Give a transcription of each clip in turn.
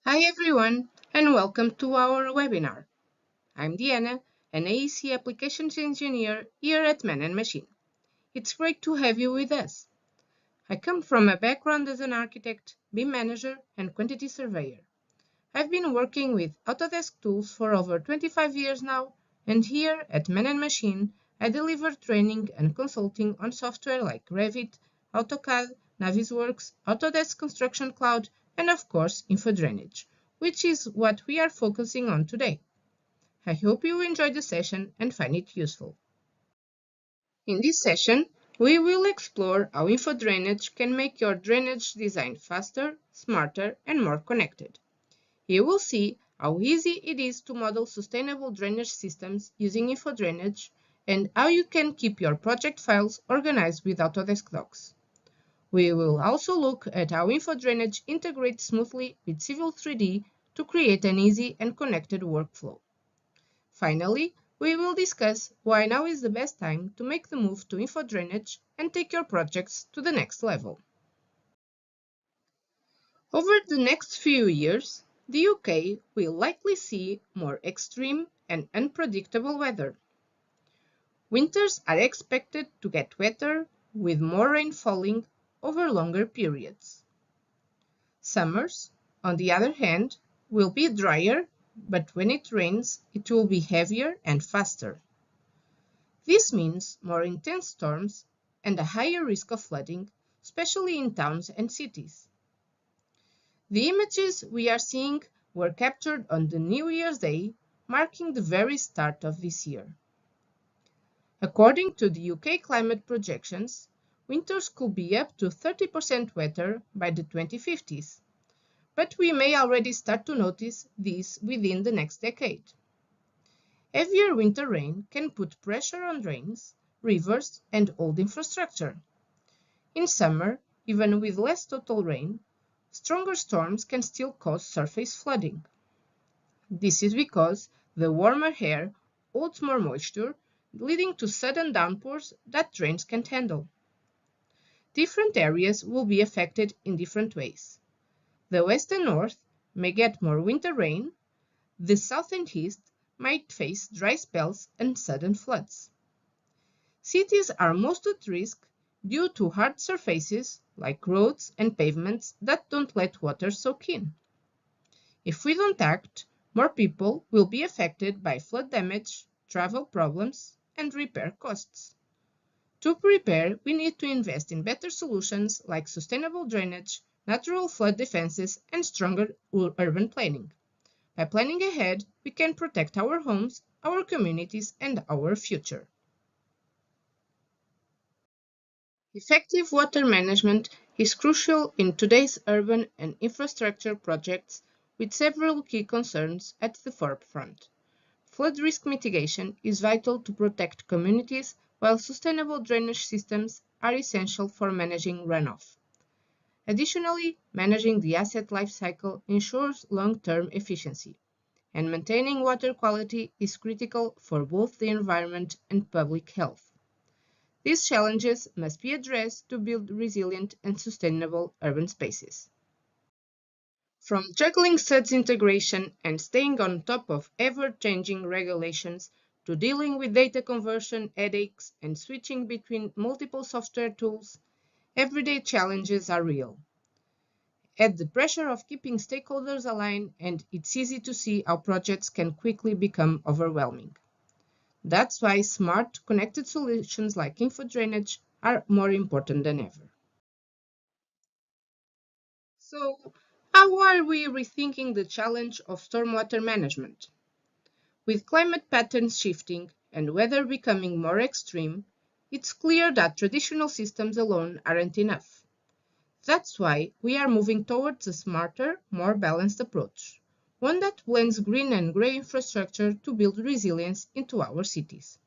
Hi everyone, and welcome to our webinar. I'm Diana, an AEC Applications Engineer here at Man & Machine. It's great to have you with us. I come from a background as an architect, BIM manager, and quantity surveyor. I've been working with Autodesk tools for over 25 years now, and here at Man & Machine, I deliver training and consulting on software like Revit, AutoCAD, Navisworks, Autodesk Construction Cloud, and of course, InfoDrainage, which is what we are focusing on today. I hope you enjoyed the session and find it useful. In this session, we will explore how InfoDrainage can make your drainage design faster, smarter, and more connected. You will see how easy it is to model sustainable drainage systems using InfoDrainage and how you can keep your project files organized with Autodesk Docs. We will also look at how InfoDrainage integrates smoothly with Civil 3D to create an easy and connected workflow. Finally, we will discuss why now is the best time to make the move to InfoDrainage and take your projects to the next level. Over the next few years, the UK will likely see more extreme and unpredictable weather. Winters are expected to get wetter, with more rain falling over longer periods. Summers, on the other hand, will be drier, but when it rains, it will be heavier and faster. This means more intense storms and a higher risk of flooding, especially in towns and cities. The images we are seeing were captured on the New Year's Day, marking the very start of this year. According to the UK climate projections, winters could be up to 30% wetter by the 2050s, but we may already start to notice this within the next decade. Heavier winter rain can put pressure on drains, rivers, and old infrastructure. In summer, even with less total rain, stronger storms can still cause surface flooding. This is because the warmer air holds more moisture, leading to sudden downpours that drains can't handle. Different areas will be affected in different ways. The west and north may get more winter rain, the south and east might face dry spells and sudden floods. Cities are most at risk due to hard surfaces like roads and pavements that don't let water soak in. If we don't act, more people will be affected by flood damage, travel problems, and repair costs. To prepare, we need to invest in better solutions like sustainable drainage, natural flood defenses, and stronger urban planning. By planning ahead, we can protect our homes, our communities, and our future. Effective water management is crucial in today's urban and infrastructure projects, with several key concerns at the forefront. Flood risk mitigation is vital to protect communities, while sustainable drainage systems are essential for managing runoff. Additionally, managing the asset life cycle ensures long-term efficiency, and maintaining water quality is critical for both the environment and public health. These challenges must be addressed to build resilient and sustainable urban spaces. From juggling suds integration and staying on top of ever-changing regulations to dealing with data conversion headaches and switching between multiple software tools, everyday challenges are real. Add the pressure of keeping stakeholders aligned, and it's easy to see how projects can quickly become overwhelming. That's why smart, connected solutions like InfoDrainage are more important than ever. So, how are we rethinking the challenge of stormwater management? With climate patterns shifting and weather becoming more extreme, it's clear that traditional systems alone aren't enough. That's why we are moving towards a smarter, more balanced approach, one that blends green and grey infrastructure to build resilience into our cities.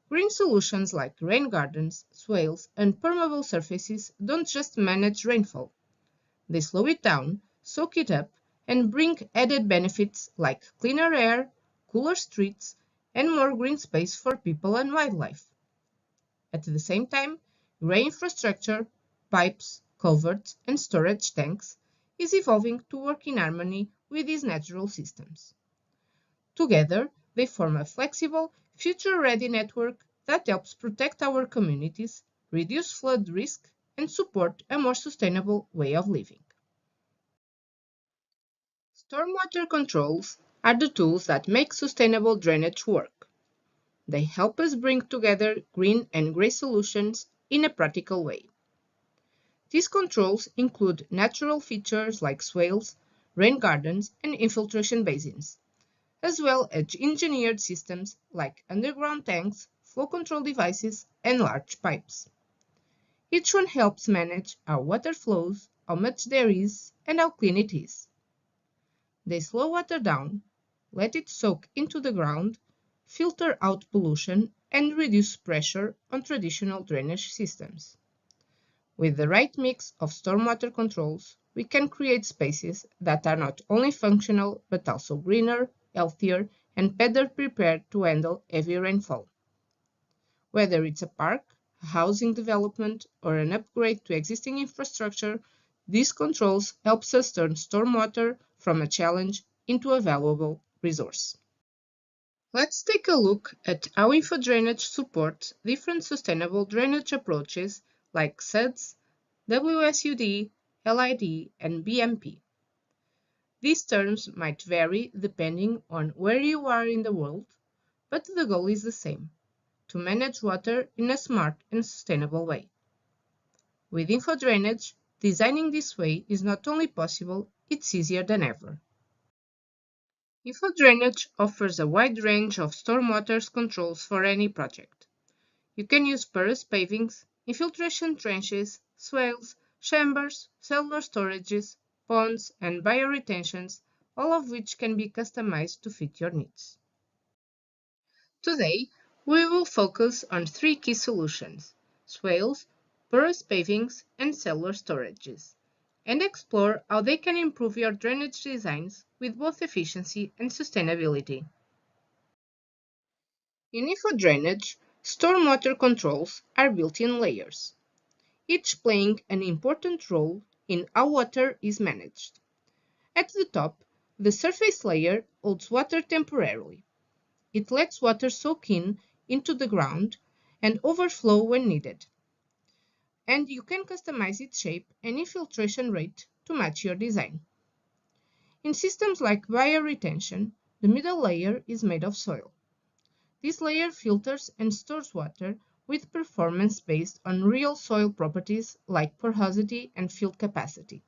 Green solutions like rain gardens, swales, and permeable surfaces don't just manage rainfall. They slow it down, soak it up, and bring added benefits like cleaner air, cooler streets, and more green space for people and wildlife. At the same time, grey infrastructure, pipes, culverts, and storage tanks is evolving to work in harmony with these natural systems. Together, they form a flexible, future-ready network that helps protect our communities, reduce flood risk, and support a more sustainable way of living. Stormwater controls are the tools that make sustainable drainage work. They help us bring together green and grey solutions in a practical way. These controls include natural features like swales, rain gardens, and infiltration basins, as well as engineered systems like underground tanks, flow control devices, and large pipes. Each one helps manage how water flows, how much there is, and how clean it is. They slow water down, let it soak into the ground, filter out pollution, and reduce pressure on traditional drainage systems. With the right mix of stormwater controls, we can create spaces that are not only functional but also greener, healthier, and better prepared to handle heavy rainfall. Whether it's a park, a housing development, or an upgrade to existing infrastructure, these controls help us turn stormwater from a challenge into a valuable resource. Let's take a look at how InfoDrainage supports different sustainable drainage approaches like SUDS, WSUD, LID, and BMP. These terms might vary depending on where you are in the world, but the goal is the same: to manage water in a smart and sustainable way. With InfoDrainage, designing this way is not only possible, it's easier than ever. InfoDrainage offers a wide range of stormwater controls for any project. You can use porous pavings, infiltration trenches, swales, chambers, cellular storages, ponds, and bioretentions, all of which can be customized to fit your needs. Today, we will focus on three key solutions: swales, porous pavings, and cellular storages, and explore how they can improve your drainage designs with both efficiency and sustainability. In InfoDrainage, stormwater controls are built-in layers, each playing an important role in how water is managed. At the top, the surface layer holds water temporarily. It lets water soak into the ground and overflow when needed. And you can customize its shape and infiltration rate to match your design. In systems like bioretention, the middle layer is made of soil. This layer filters and stores water with performance based on real soil properties like porosity and field capacity.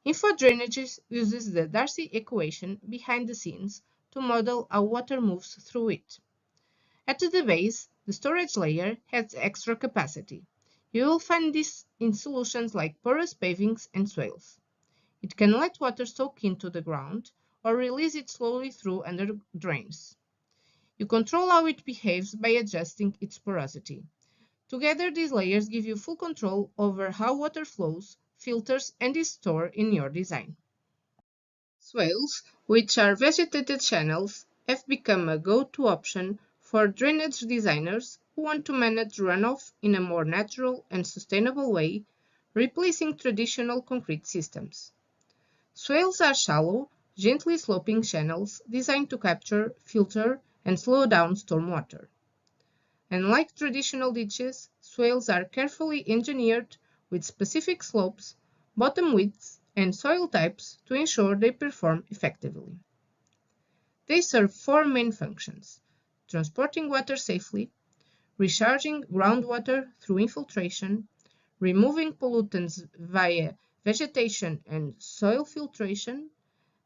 InfoDrainage uses the Darcy equation behind the scenes to model how water moves through it. At the base, the storage layer has extra capacity. You will find this in solutions like porous pavings and swales. It can let water soak into the ground or release it slowly through under drains. You control how it behaves by adjusting its porosity. Together, these layers give you full control over how water flows, filters, and is stored in your design. Swales, which are vegetated channels, have become a go-to option for drainage designers who want to manage runoff in a more natural and sustainable way, replacing traditional concrete systems. Swales are shallow, gently sloping channels designed to capture, filter, and slow down stormwater. Unlike traditional ditches, swales are carefully engineered with specific slopes, bottom widths, and soil types to ensure they perform effectively. They serve four main functions: transporting water safely, recharging groundwater through infiltration, removing pollutants via vegetation and soil filtration,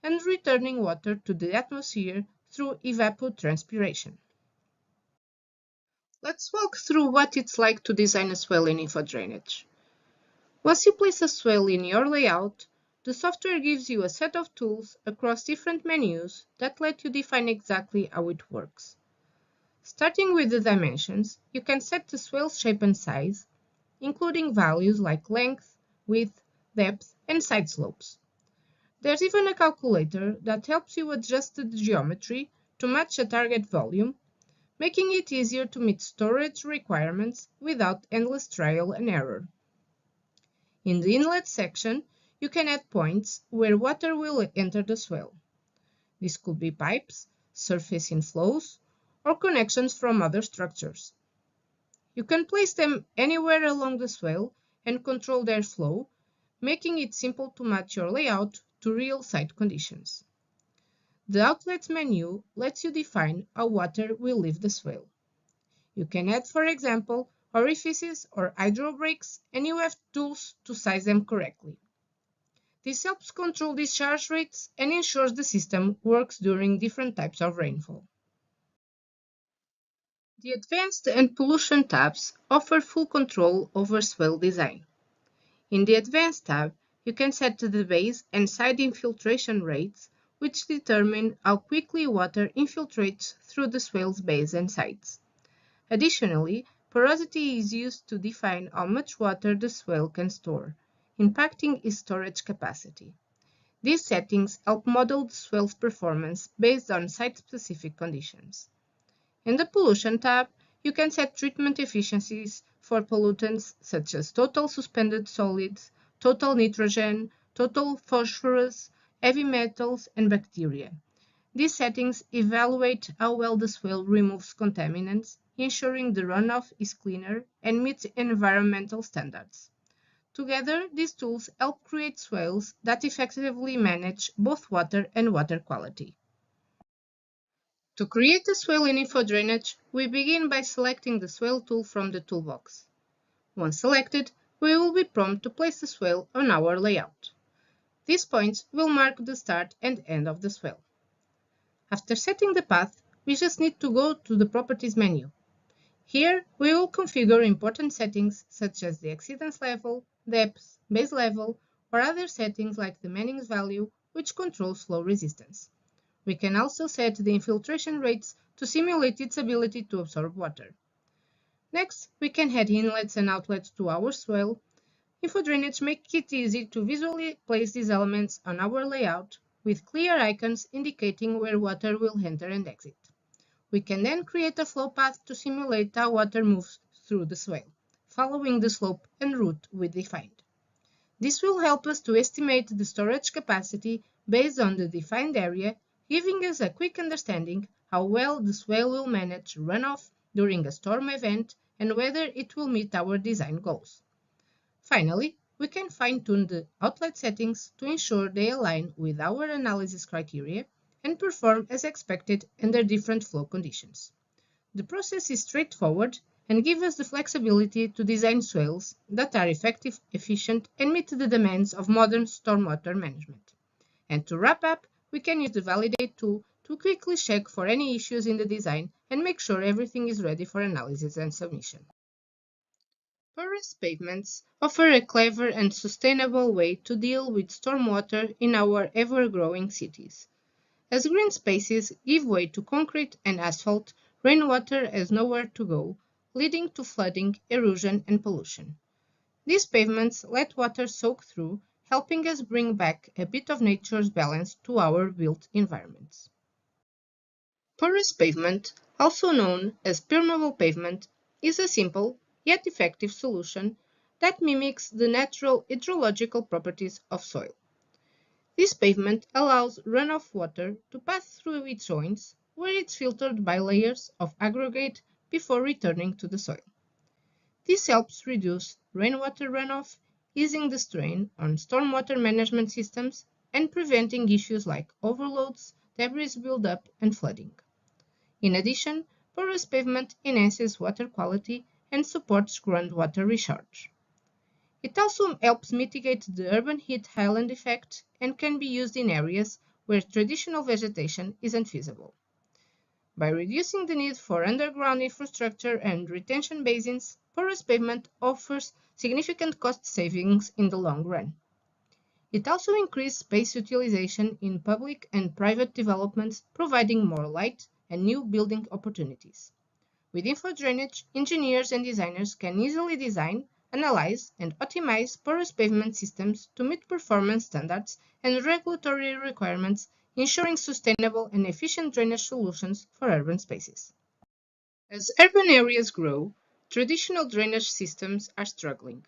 and returning water to the atmosphere through evapotranspiration. Let's walk through what it's like to design a swale in InfoDrainage. Once you place a swale in your layout, the software gives you a set of tools across different menus that let you define exactly how it works. Starting with the dimensions, you can set the swale's shape and size, including values like length, width, depth, and side slopes. There's even a calculator that helps you adjust the geometry to match a target volume, making it easier to meet storage requirements without endless trial and error. In the inlet section, you can add points where water will enter the swale. This could be pipes, surface inflows, or connections from other structures. You can place them anywhere along the swale and control their flow, making it simple to match your layout to real site conditions. The Outlets menu lets you define how water will leave the swale. You can add, for example, orifices or hydro breaks, and you have tools to size them correctly. This helps control discharge rates and ensures the system works during different types of rainfall. The Advanced and Pollution tabs offer full control over swale design. In the Advanced tab, you can set the base and side infiltration rates, which determine how quickly water infiltrates through the swale's base and sides. Additionally, porosity is used to define how much water the swale can store, impacting its storage capacity. These settings help model the swale's performance based on site-specific conditions. In the Pollution tab, you can set treatment efficiencies for pollutants such as total suspended solids, total nitrogen, total phosphorus, heavy metals, and bacteria. These settings evaluate how well the swale removes contaminants, ensuring the runoff is cleaner and meets environmental standards. Together, these tools help create swales that effectively manage both water and water quality. To create a swale in InfoDrainage, we begin by selecting the swale tool from the toolbox. Once selected, we will be prompted to place the swale on our layout. These points will mark the start and end of the swale. After setting the path, we just need to go to the Properties menu. Here, we will configure important settings such as the exceedance level, depth, base level, or other settings like the Manning's value, which controls flow resistance. We can also set the infiltration rates to simulate its ability to absorb water. Next, we can add inlets and outlets to our swale. InfoDrainage makes it easy to visually place these elements on our layout with clear icons indicating where water will enter and exit. We can then create a flow path to simulate how water moves through the swale, following the slope and route we defined. This will help us to estimate the storage capacity based on the defined area, giving us a quick understanding how well the swale will manage runoff during a storm event and whether it will meet our design goals. Finally, we can fine-tune the outlet settings to ensure they align with our analysis criteria and perform as expected under different flow conditions. The process is straightforward and gives us the flexibility to design swales that are effective, efficient, and meet the demands of modern stormwater management. And to wrap up, we can use the Validate tool to quickly check for any issues in the design and make sure everything is ready for analysis and submission. Porous pavements offer a clever and sustainable way to deal with stormwater in our ever-growing cities. As green spaces give way to concrete and asphalt, rainwater has nowhere to go, leading to flooding, erosion, and pollution. These pavements let water soak through, helping us bring back a bit of nature's balance to our built environments. Porous pavement, also known as permeable pavement, is a simple yet effective solution that mimics the natural hydrological properties of soil. This pavement allows runoff water to pass through its joints, where it's filtered by layers of aggregate before returning to the soil. This helps reduce rainwater runoff, easing the strain on stormwater management systems and preventing issues like overloads, debris buildup, and flooding. In addition, porous pavement enhances water quality and supports groundwater recharge. It also helps mitigate the urban heat island effect and can be used in areas where traditional vegetation isn't feasible. By reducing the need for underground infrastructure and retention basins, porous pavement offers significant cost savings in the long run. It also increases space utilization in public and private developments, providing more light and new building opportunities. With InfoDrainage, engineers and designers can easily design, analyze, and optimize porous pavement systems to meet performance standards and regulatory requirements, ensuring sustainable and efficient drainage solutions for urban spaces. As urban areas grow, traditional drainage systems are struggling.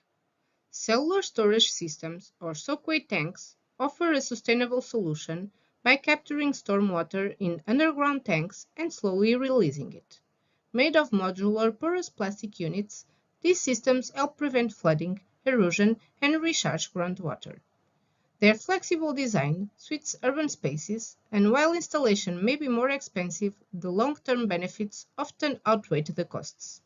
Cellular storage systems, or soakaway tanks, offer a sustainable solution by capturing stormwater in underground tanks and slowly releasing it. Made of modular porous plastic units, these systems help prevent flooding, erosion, and recharge groundwater. Their flexible design suits urban spaces, and while installation may be more expensive, the long-term benefits often outweigh the costs.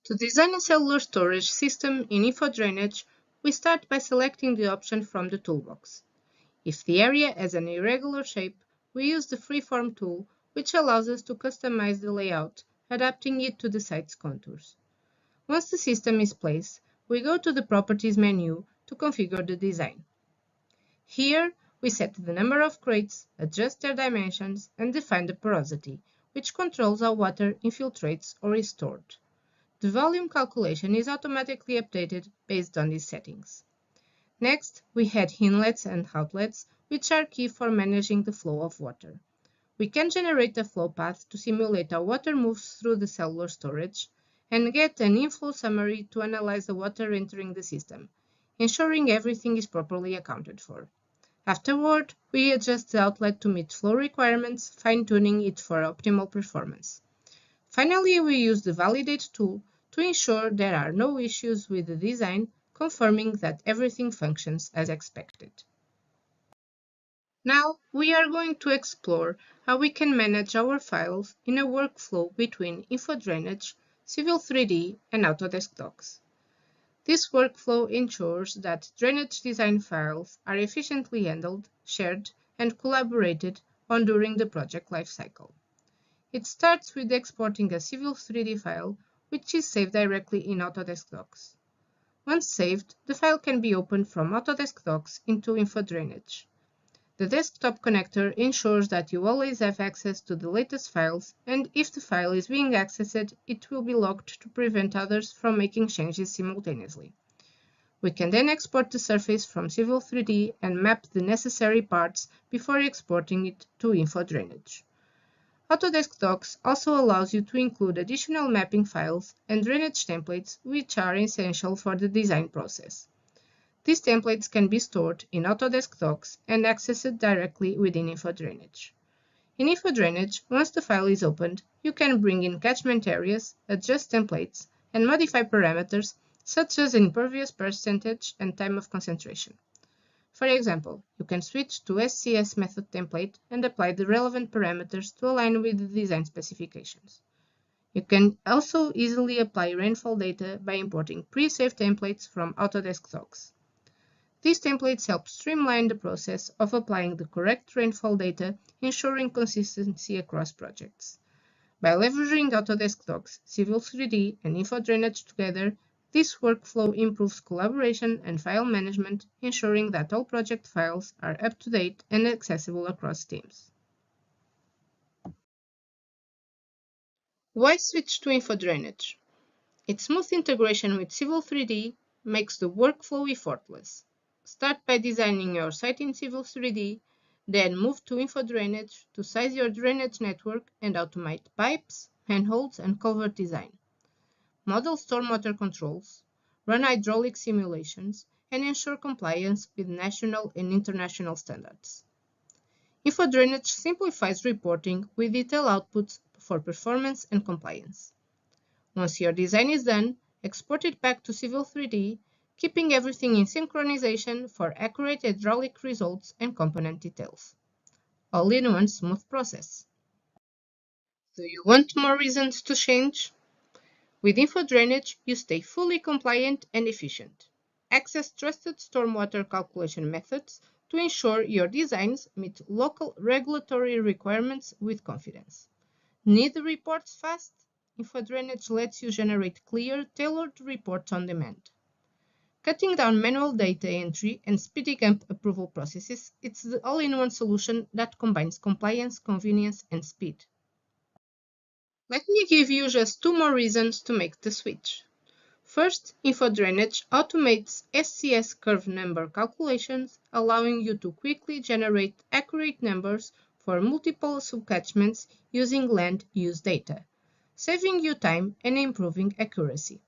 To design a cellular storage system in InfoDrainage, we start by selecting the option from the toolbox. If the area has an irregular shape, we use the Freeform tool, which allows us to customize the layout, adapting it to the site's contours. Once the system is placed, we go to the Properties menu to configure the design. Here, we set the number of crates, adjust their dimensions, and define the porosity, which controls how water infiltrates or is stored. The volume calculation is automatically updated based on these settings. Next, we add inlets and outlets, which are key for managing the flow of water. We can generate a flow path to simulate how water moves through the cellular storage and get an inflow summary to analyze the water entering the system, ensuring everything is properly accounted for. Afterward, we adjust the outlet to meet flow requirements, fine-tuning it for optimal performance. Finally, we use the Validate tool to ensure there are no issues with the design, confirming that everything functions as expected. Now, we are going to explore how we can manage our files in a workflow between InfoDrainage, Civil 3D, and Autodesk Docs. This workflow ensures that drainage design files are efficiently handled, shared, and collaborated on during the project lifecycle. It starts with exporting a Civil 3D file, which is saved directly in Autodesk Docs. Once saved, the file can be opened from Autodesk Docs into InfoDrainage. The desktop connector ensures that you always have access to the latest files, and if the file is being accessed, it will be locked to prevent others from making changes simultaneously. We can then export the surface from Civil 3D and map the necessary parts before exporting it to InfoDrainage. Autodesk Docs also allows you to include additional mapping files and drainage templates which are essential for the design process. These templates can be stored in Autodesk Docs and accessed directly within InfoDrainage. In InfoDrainage, once the file is opened, you can bring in catchment areas, adjust templates, and modify parameters such as impervious percentage and time of concentration. For example, you can switch to SCS method template and apply the relevant parameters to align with the design specifications. You can also easily apply rainfall data by importing pre-saved templates from Autodesk Docs. These templates help streamline the process of applying the correct rainfall data, ensuring consistency across projects. By leveraging Autodesk Docs, Civil 3D, and InfoDrainage together, this workflow improves collaboration and file management, ensuring that all project files are up to date and accessible across teams. Why switch to InfoDrainage? Its smooth integration with Civil 3D makes the workflow effortless. Start by designing your site in Civil 3D, then move to InfoDrainage to size your drainage network and automate pipes, manholes, and culvert design. Model stormwater controls, run hydraulic simulations, and ensure compliance with national and international standards. InfoDrainage simplifies reporting with detailed outputs for performance and compliance. Once your design is done, export it back to Civil 3D, keeping everything in synchronization for accurate hydraulic results and component details. All in one smooth process. Do you want more reasons to change? With InfoDrainage, you stay fully compliant and efficient. Access trusted stormwater calculation methods to ensure your designs meet local regulatory requirements with confidence. Need the reports fast? InfoDrainage lets you generate clear, tailored reports on demand. Cutting down manual data entry and speeding up approval processes, it's the all-in-one solution that combines compliance, convenience, and speed. Let me give you just 2 more reasons to make the switch. First, InfoDrainage automates SCS curve number calculations, allowing you to quickly generate accurate numbers for multiple subcatchments using land use data, saving you time and improving accuracy.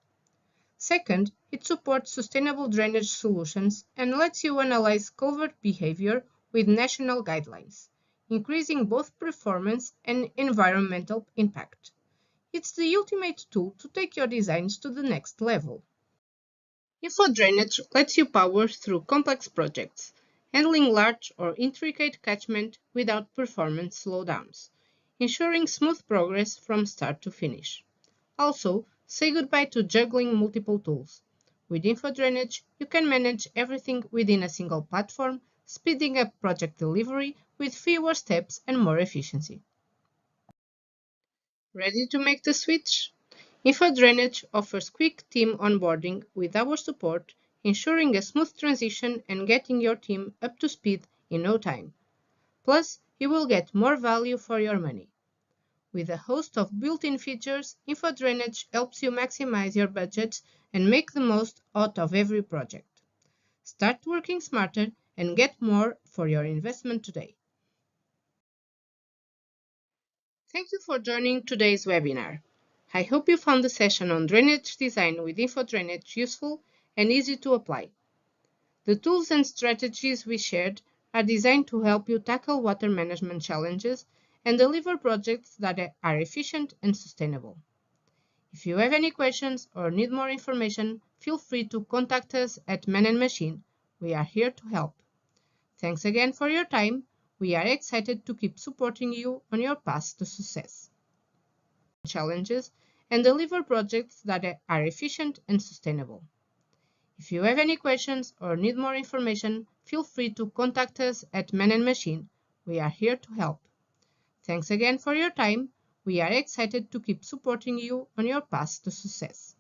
Second, it supports sustainable drainage solutions and lets you analyze culvert behavior with national guidelines, increasing both performance and environmental impact. It's the ultimate tool to take your designs to the next level. InfoDrainage lets you power through complex projects, handling large or intricate catchment without performance slowdowns, ensuring smooth progress from start to finish. Also, say goodbye to juggling multiple tools. With InfoDrainage, you can manage everything within a single platform, speeding up project delivery with fewer steps and more efficiency. Ready to make the switch? InfoDrainage offers quick team onboarding with our support, ensuring a smooth transition and getting your team up to speed in no time. Plus, you will get more value for your money. With a host of built-in features, InfoDrainage helps you maximize your budget and make the most out of every project. Start working smarter and get more for your investment today. Thank you for joining today's webinar. I hope you found the session on drainage design with InfoDrainage useful and easy to apply. The tools and strategies we shared are designed to help you tackle water management challenges and deliver projects that are efficient and sustainable. If you have any questions or need more information, feel free to contact us at Man & Machine. We are here to help. Thanks again for your time. We are excited to keep supporting you on your path to success, challenges, and deliver projects that are efficient and sustainable. If you have any questions or need more information, feel free to contact us at Man & Machine. We are here to help. Thanks again for your time. We are excited to keep supporting you on your path to success.